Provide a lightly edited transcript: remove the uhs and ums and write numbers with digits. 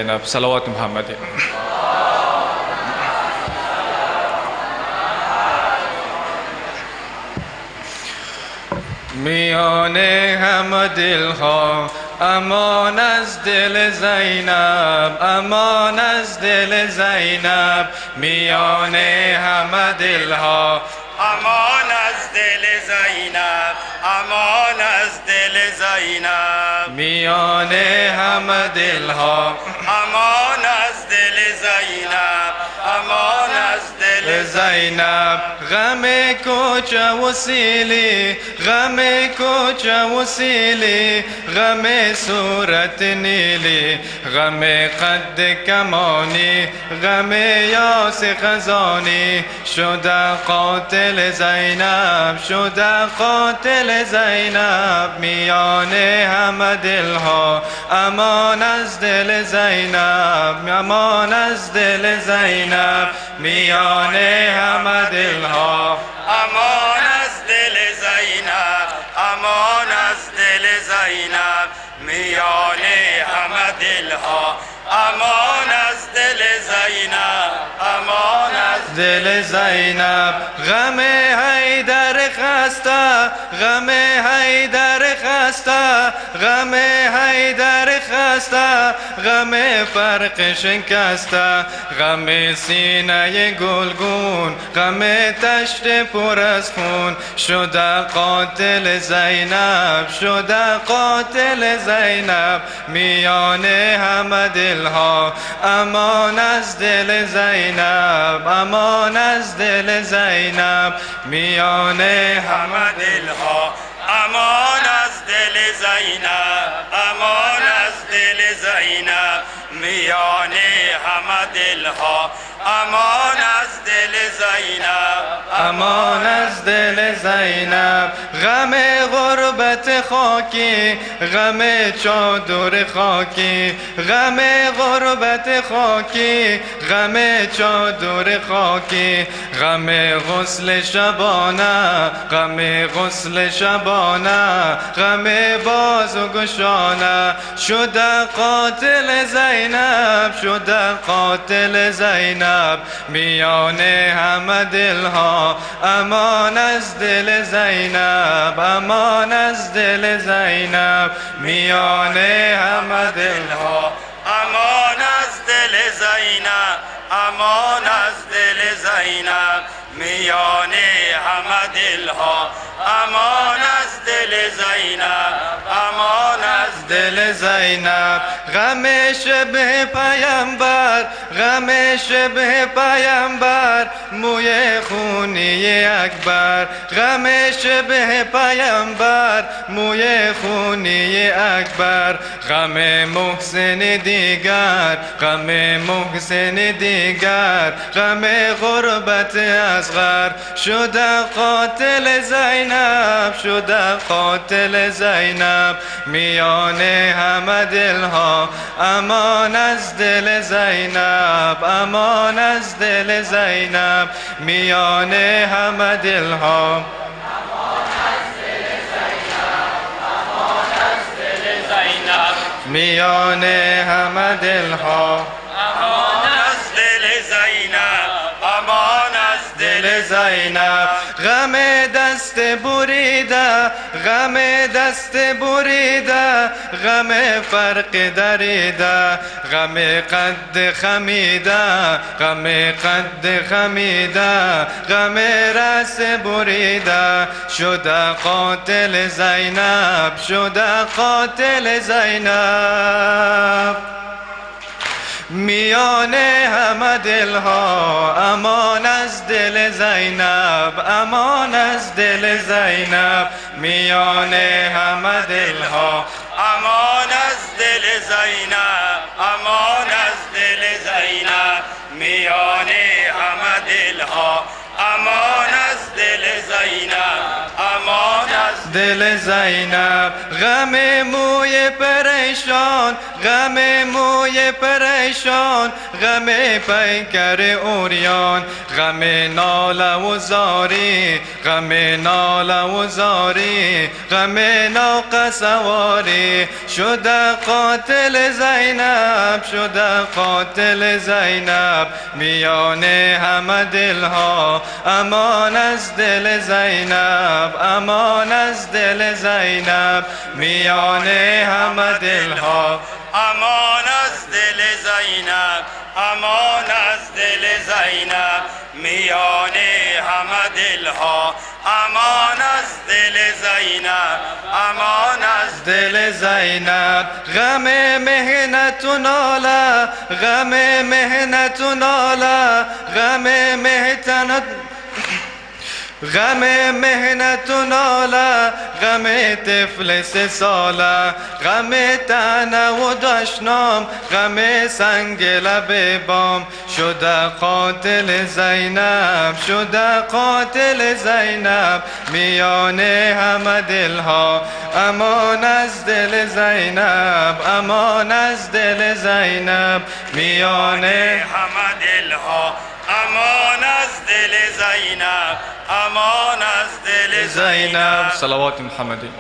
زینب صلوات محمدی. میان همه دلها امان از دل زینب، امان از دل زینب. میان همه دلها امان از دل زینب، امان از دل زینب. میان همه دلها امان از دل زینب، امان از دل زینب. غم کوچه و سیلی، غم کوچه و سیلی، غم صورت نیلی، غم قد کمانی، غم یاس خزانی. شده قاتل زینب، شده قاتل زینب. میان همه دلها امان از دل زینب، امان از دل زینب. میان همه دلها امان از دل زینب، امان از دل زینب. میان همه دلها امان از دل زینب، امان از دل زینب. غم حیدر خسته، غم حیدر خسته، غم حیدر خسته، غم فرق شکسته، غم سینه گلگون، غم تشت پر از خون. شده قاتل زینب، شده قاتل زینب. میان همه دلها امان از دل زینب، امان از دل زینب. میان همه دلها امان از دل زینب، امان از دل زینب. میان همه دلها امان از دل زینب، امان از دل زینب. غم غربت خاکی، غم چادر خاکی، غم غربت خاکی، غم چادر خاکی. غم غسل شبانه، غم غسل شبانه، غم باز و گشانه. شده قاتل زینب، شده قاتل زینب. میان همه دلها امان از دل زینب، امان از دل زینب. میان همه دلها امان از دل زینب، امان از دل زینب. میان همه دلها امان از دل زینب، امان از دل زینب. غم شبه پیامبر، غم شبه پیامبر، موی خونی اکبر. غم شبه پیامبر، موی خونی اکبر. غم محسن دیگر، غم محسن دیگر، غم غربت اصغر. شده قاتل زینب، شده قاتل زینب. میان همه دلها امان از دل زینب، امان از دل زینب. میان همه دلها امان از دل زینب، امان از دل زینب. میان همه دلها امان از دل زینب، امان از دل زینب. غم دست بریده، غم دست بریده، غم فرق دریده، غم قد خمیده، غم قد خمیده، غم رس بریده. شده قاتل زینب، شده قاتل زینب. میان همه دلها امان از دل زینب، امان از دل زینب. میان همه دلها امان از دل زینب، امان از دل زینب. میان همه دلها امان از دل زینب، امان از دل زینب. غم موی پریشان، غم موی پریشان، غم پیکر اوریان، غم ناله و زاری، غم ناله و زاری، غم ناقه سواری. شده قاتل زینب، شده قاتل زینب، میان همه دلها. امان از دل زینب، امان از دل زینب، میان همه دلها. امان از دل زینب، امان از دل زینب، میان همه دلها. امان از دل زینب، امان از دل زینب. غم مهنت و ناله، غم مهنت و ناله، غم مهنت، غم مهنت و ناله، غم طفل 3 ساله، غم تنه و دشنام، غم سنگ لب بام. شده قاتل زینب، شده قاتل زینب، میان همه دلها. امان از دل زینب، امان از دل زینب، میان همه دلها. امان از دل زینب، امان از دل زینب. زینب. صلوات محمدی.